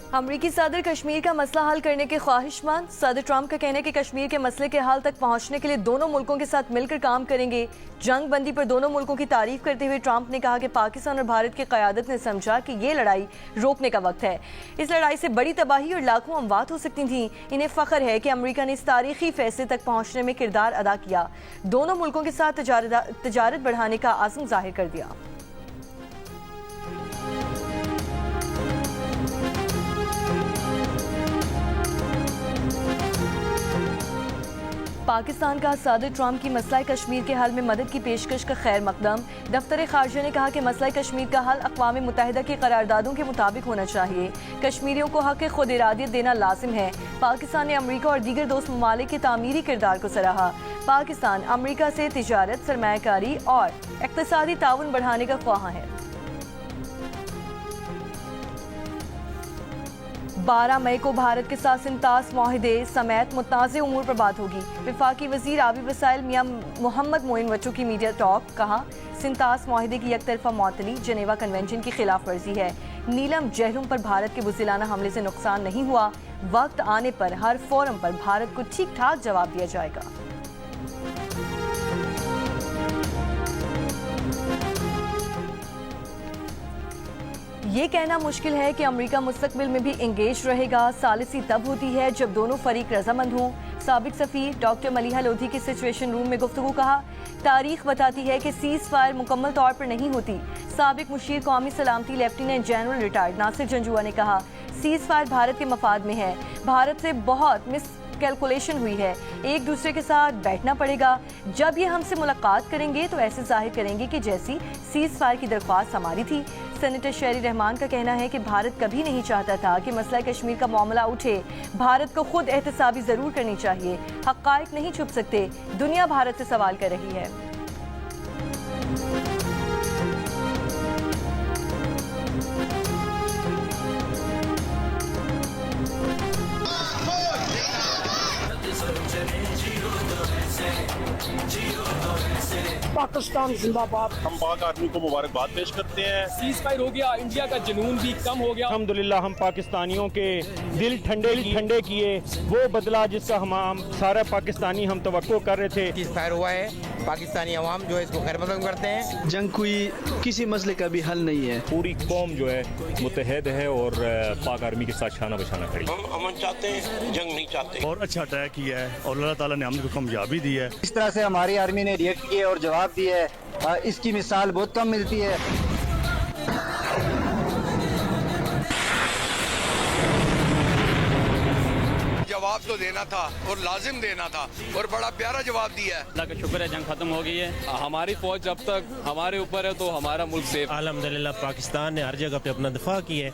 अमरीकी सदर कश्मीर का मसला हल करने के ख्वाहिशमंद। सदर ट्रंप का कहना है कि कश्मीर के मसले के हल तक पहुंचने के लिए दोनों मुल्कों के साथ मिलकर काम करेंगे। जंग बंदी पर दोनों मुल्कों की तारीफ करते हुए ट्रंप ने कहा कि पाकिस्तान और भारत की क़यादत ने समझा कि ये लड़ाई रोकने का वक्त है। इस लड़ाई से बड़ी तबाही और लाखों अमवात हो सकती थीं। इन्हें फ़ख्र है कि अमरीका ने इस तारीखी फैसले तक पहुंचने में किरदार अदा किया, दोनों मुल्कों के साथ तजारत बढ़ाने का आज़म जाहिर कर दिया। पाकिस्तान का सदर ट्रंप की मसला कश्मीर के हल में मदद की पेशकश का खैर मकदम। दफ्तर खारजा ने कहा कि मसला कश्मीर का हल अक़वाम मुत्तहिदा की करारदादों के मुताबिक होना चाहिए। कश्मीरियों को हक़ खुद इरादियत देना लाजिम है। पाकिस्तान ने अमरीका और दीगर दोस्त ममालिक के तामीरी किरदार को सराहा। पाकिस्तान अमरीका से तिजारत, सरमायाकारी और इक़्तिसादी ताउन बढ़ाने का ख्वाह है। 12 मई को भारत के साथ सिंतास मुआहदे समेत मुतनाज़ उमूर पर बात होगी। वफाकी वज़ीर आबी वसाइल मियां मोहम्मद मोइन वच्चू की मीडिया टॉक। कहा, सिंतास मुआहदे की यकतरफा मअतली जेनेवा कन्वेंशन की खिलाफ वर्जी है। नीलम जहलुम पर भारत के बुज़दिलाना हमले से नुकसान नहीं हुआ। वक्त आने पर हर फोरम पर भारत को ठीक ठाक जवाब दिया जाएगा। ये कहना मुश्किल है कि अमेरिका मुस्तकबिल में भी इंगेज रहेगा। सालिसी तब होती है जब दोनों फरीक रजामंद हों। साबिक सफ़ीर डॉक्टर मलिहा लोधी की सिचुएशन रूम में गुफ्तगू। कहा, तारीख बताती है कि सीज़ फायर मुकम्मल तौर पर नहीं होती। साबिक मुशीर कौमी सलामती lieutenant general retired Nasir Janjua ने कहा, सीज़ फायर भारत के मफाद में है। भारत से बहुत मिस कैलकुलेशन हुई है। एक दूसरे के साथ बैठना पड़ेगा। जब ये हमसे मुलाकात करेंगे तो ऐसे जाहिर करेंगे कि जैसी सीज़ फायर की दरख्वास्त हमारी थी। सेनेटर शेरी रहमान का कहना है कि भारत कभी नहीं चाहता था कि मसला कश्मीर का मामला उठे। भारत को खुद एहतसाबी ज़रूर करनी चाहिए। हक़ाइक़ नहीं छुप सकते। दुनिया भारत से सवाल कर रही है। पाकिस्तान जिंदाबाद। हम पाक आर्मी को मुबारकबाद पेश करते हैं। सीज़ फायर हो गया, इंडिया का जुनून भी कम हो गया। अल्हम्दुलिल्लाह हम पाकिस्तानियों के दिल ठंडे किए। वो बदला जिसका हम सारा पाकिस्तानी हम तवक्को कर रहे थे। सीज़ फायर हुआ है, पाकिस्तानी अवाम जो है इसको खैर मकदम करते हैं। जंग कोई किसी मसले का भी हल नहीं है। पूरी कौम जो है मुत्तहद है और पाक आर्मी के साथ शाना बशाना खड़ी। हम अमन चाहते हैं, जंग नहीं चाहते। और अच्छा अटैक किया है और अल्लाह ताला ने हमको कामयाबी दी है। इस तरह से हमारी आर्मी ने रिएक्ट किया और जवाब दिया है, इसकी मिसाल बहुत कम मिलती है। जवाब तो देना था और लाजिम देना था और बड़ा प्यारा जवाब दिया है। अल्लाह का शुक्र है, जंग खत्म हो गई है। हमारी फौज जब तक हमारे ऊपर है तो हमारा मुल्क सेफ। अल्हम्दुलिल्लाह पाकिस्तान ने हर जगह पे अपना दिफा किया है।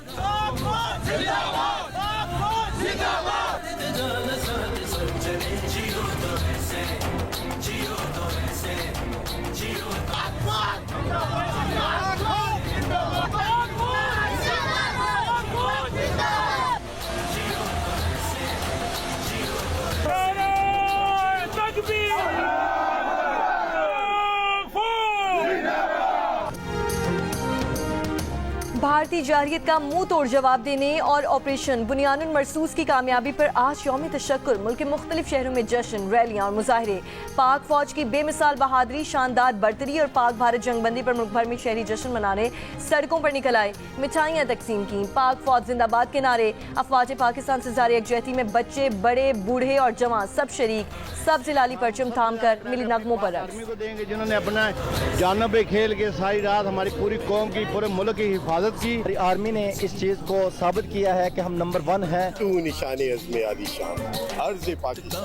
भारतीय जारहियत का मुंह तोड़ जवाब देने और ऑपरेशन बुनियानुल मरसूस की कामयाबी पर आज यौम तशक्कुर मुल्क के मुख्तलिफ शहरों में जश्न, रैलियां और मुजाहरे। पाक फौज की बेमिसाल बहादुरी, शानदार बर्तरी और पाक भारत जंगबंदी पर मुल्क भर में शहरी जश्न मनाने सड़कों पर निकल आए, मिठाइयां तकसीम की। पाक फौज जिंदाबाद के नारे, अफवाज पाकिस्तान से जारी यकजहती में बच्चे, बड़े, बूढ़े और जवान सब शरीक, सब जिलाली परचम थाम कर मिली नगमों पर रक्स। देंगे जिन्होंने अपना जानों पे खेल के सारी रात हमारी पूरी कौम की, पूरे मुल्क की हिफाजत की। आर्मी ने इस चीज को साबित किया है कि हम नंबर 1 हैं। तू निशाने अज़्म आली शान, अर्ज़ पाकिस्तान,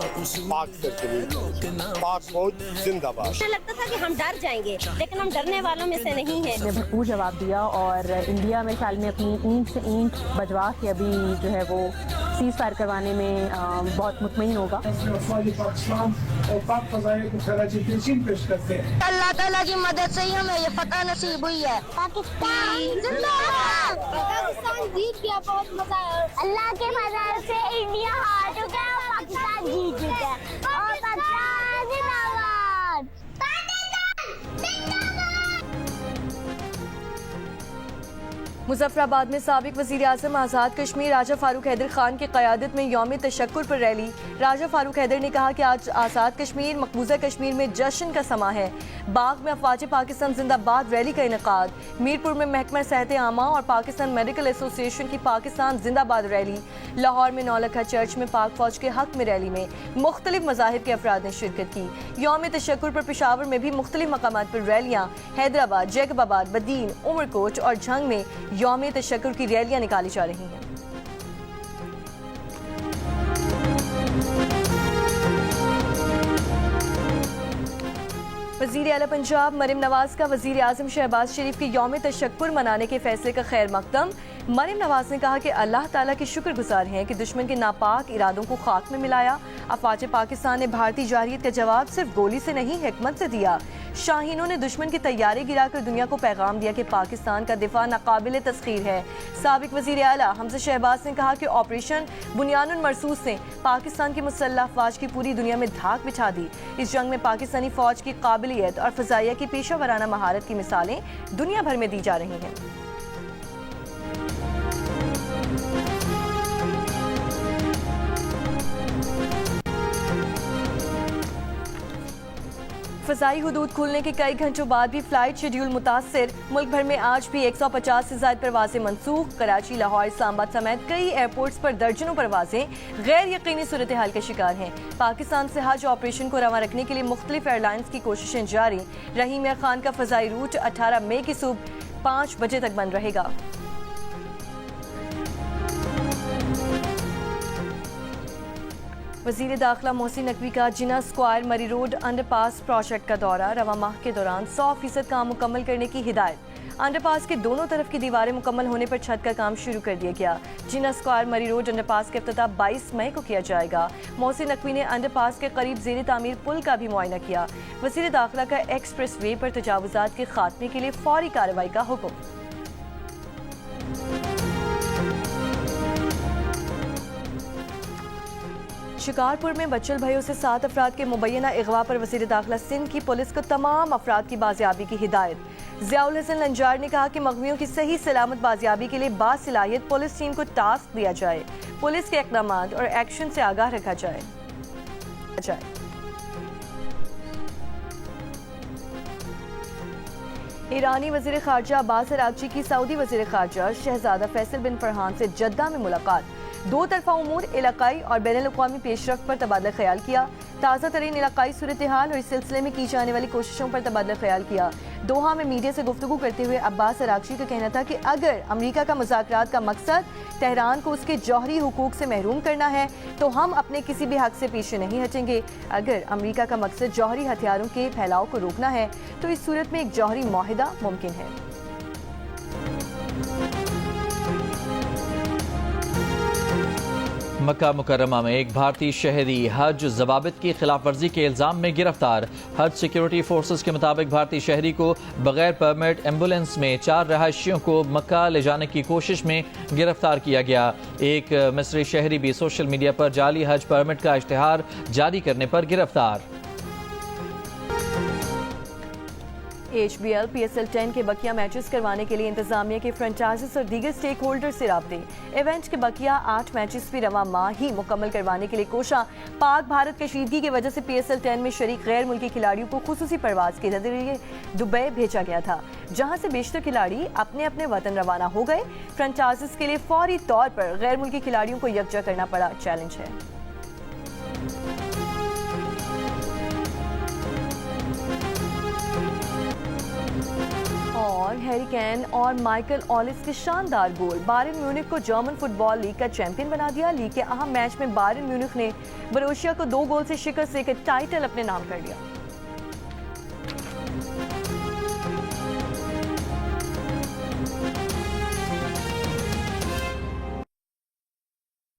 पाक सरजमीन, पाक फौज जिंदाबाद। मुझे लगता था कि हम डर जाएंगे, लेकिन हम डरने वालों में से नहीं हैं। ने भरपूर जवाब दिया और इंडिया में साल में अपनी ईंट से ईंट बजवा के अभी जो है वो सीज़ फायर करवाने में बहुत मुतमईन होगा। पाकिस्तान और पाक फज़ाइल को खराजी तहसीन पेश करते हैं। अल्लाह ताला की मदद से ही हमें ये फतह नसीब हुई है। पाकिस्तान जिंदाबाद। पाकिस्तान जीत गया, बहुत मजा आया। अल्लाह के फजल से इंडिया हार चुका है, पाकिस्तान जीत चुका है। और पाकिस्तान जिंदाबाद। मुजफ्फराबाद में साबिक वज़ीर आज़म आज़ाद कश्मीर राजा फारूक हैदर खान की क़यादत में यौम तशक्कुर पर रैली। राजा फारूक हैदर ने कहा कि आज आज़ाद कश्मीर मकबूजा कश्मीर में जश्न का समा है। बाग में अफवाज पाकिस्तान जिंदाबाद रैली का इनेकाद। मीरपुर में महकमा सेहत आमा और पाकिस्तान मेडिकल एसोसिएशन की पाकिस्तान जिंदाबाद रैली। लाहौर में नौलखा चर्च में पाक फौज के हक में रैली में मुख्तलिफ मज़ाहिब के अफराद ने शिरकत की। यौम तशक्कुर पर पेशावर में भी मुख्तलिफ मकामात पर रैलियाँ। हैदराबाद, जैकबाबाद, बदीन, उमरकोट और झंग में यौम तशक्कुर की रैलियां निकाली जा रही हैं। वज़ीर आला पंजाब मरियम नवाज का वज़ीर आज़म शहबाज शरीफ के यौम तशक्कुर मनाने के फैसले का खैर मकदम। मरियम नवाज ने कहा कि अल्लाह ताला के शुक्रगुजार हैं कि दुश्मन के नापाक इरादों को खाक में मिलाया। अफवाज पाकिस्तान ने भारतीय जारहियत का जवाब सिर्फ गोली से नहीं हिकमत से दिया। शाहीनों ने दुश्मन के तैयारे गिराकर दुनिया को पैगाम दिया कि पाकिस्तान का दिफा नाकाबिल तस्खीर है। साबिक वज़ीर आला हमज़ा शहबाज ने कहा कि ऑपरेशन बुनियानुल मरसूस ने पाकिस्तान की मुसल्लह अफवाज की पूरी दुनिया में धाक बिछा दी। इस जंग में पाकिस्तानी फौज की काबिलियत और फ़ज़ाइया की पेशा वराना महारत की मिसालें दुनिया भर में दी जा रही हैं। फ़ज़ाई हुदूद खुलने के कई घंटों बाद भी फ़्लाइट शेड्यूल मुतासिर। मुल्क भर में आज भी 150 से ज़ायद परवाज़ें मनसूख। कराची, लाहौर, इस्लामाबाद समेत कई एयरपोर्ट्स पर दर्जनों परवाज़ें गैर यकीनी सूरत हाल का शिकार हैं। पाकिस्तान से हज ऑपरेशन को रवा रखने के लिए मुख्तलिफ एयरलाइंस की कोशिशें जारी। रहीम यार खान का फ़ज़ाई रूट 18 मई की सुबह 5 बजे तक बंद रहेगा। वज़ीर दाखिला मोहसिन नकवी का जिना स्क्वायर मरी रोड अंडरपास प्रोजेक्ट का दौरा। रवा माह के दौरान 100% काम मुकम्मल करने की हिदायत। अंडरपास के दोनों तरफ की दीवारें मुकम्मल होने पर छत का काम शुरू कर दिया गया। जिना स्क्वायर मरी रोड अंडरपास का इफ्तिताह 22 मई को किया जाएगा। मोहसिन नकवी ने अंडरपास के करीब ज़ेर तामीर पुल का भी मुआयना किया। वज़ीर दाखिला का एक्सप्रेस वे पर तजावुज़ात के खात्मे के लिए फौरी कार्रवाई का हुक्म। शिकारपुर में बच्चल भयों से 7 अफराद के मुबैना अगवा पर वज़ीर दाखिला सिंध की पुलिस को तमाम अफराद की बाजियाबी की हिदायत। ज़ियाउल हसन लंजार ने कहा कि मग़वियों की सही सलामत बाजियाबी के लिए बासलाहियत पुलिस टीम को टास्क दिया जाए। पुलिस के इक़दामात और एक्शन से आगाह रखा जाए। ईरानी वज़ीर ख़ारजा अब्बास अराग़ची की सऊदी वज़ीर ख़ारजा शहज़ादा फैसल बिन फरहान से जद्दा में मुलाकात। दो तरफा उमूर, इलाकाई और बैनुल-अक़वामी पेशरफ्त पर तबादला ख्याल किया। ताज़ा तरीन इलाकाई सूरत हाल और इस सिलसिले में की जाने वाली कोशिशों पर तबादला ख्याल किया। दोहा में मीडिया से गुफ्तगू करते हुए अब्बास अराग़ची का कहना था कि अगर अमरीका का मुज़ाकरात का मकसद तेहरान को उसके जौहरी हुकूक से महरूम करना है तो हम अपने किसी भी हक से पीछे नहीं हटेंगे। अगर अमरीका का मकसद जौहरी हथियारों के फैलाव को रोकना है तो इस सूरत में एक जौहरी मुआहिदा मुमकिन है। मक्का मुकर्रमा में एक भारतीय शहरी हज ज़वाबित की खिलाफ वर्जी के इल्ज़ाम में गिरफ्तार। हज सिक्योरिटी फोर्सेस के मुताबिक भारतीय शहरी को बगैर परमिट एम्बुलेंस में 4 रहायशियों को मक्का ले जाने की कोशिश में गिरफ्तार किया गया। एक मिस्री शहरी भी सोशल मीडिया पर जाली हज परमिट का इश्तिहार जारी करने पर गिरफ्तार। HBL PSL 10 के बकिया मैचेस करवाने के लिए इंतजामिया के फ्रेंचाइजीज और दीगर स्टेक होल्डर से राब्ते। इवेंट के बकिया 8 मैचेस भी रवा माह ही मुकम्मल करवाने के लिए कोशा। पाक भारत कशीदगी की वजह से PSL 10 में शरीक गैर मुल्की खिलाड़ियों को खुसूसी परवाज के जरिए दुबई भेजा गया था, जहां से बेशतर खिलाड़ी अपने अपने वतन रवाना हो गए। फ्रेंचाइजीज के लिए फौरी तौर पर गैर मुल्की खिलाड़ियों को यकजा करना पड़ा चैलेंज है। और हैरी केन और माइकल ऑलिस के शानदार गोल बायर्न म्यूनिख को जर्मन फुटबॉल लीग का चैंपियन बना दिया। लीग के अहम मैच में बायर्न म्यूनिख ने बोरुसिया को 2 गोल से शिकस्त देकर टाइटल अपने नाम कर लिया।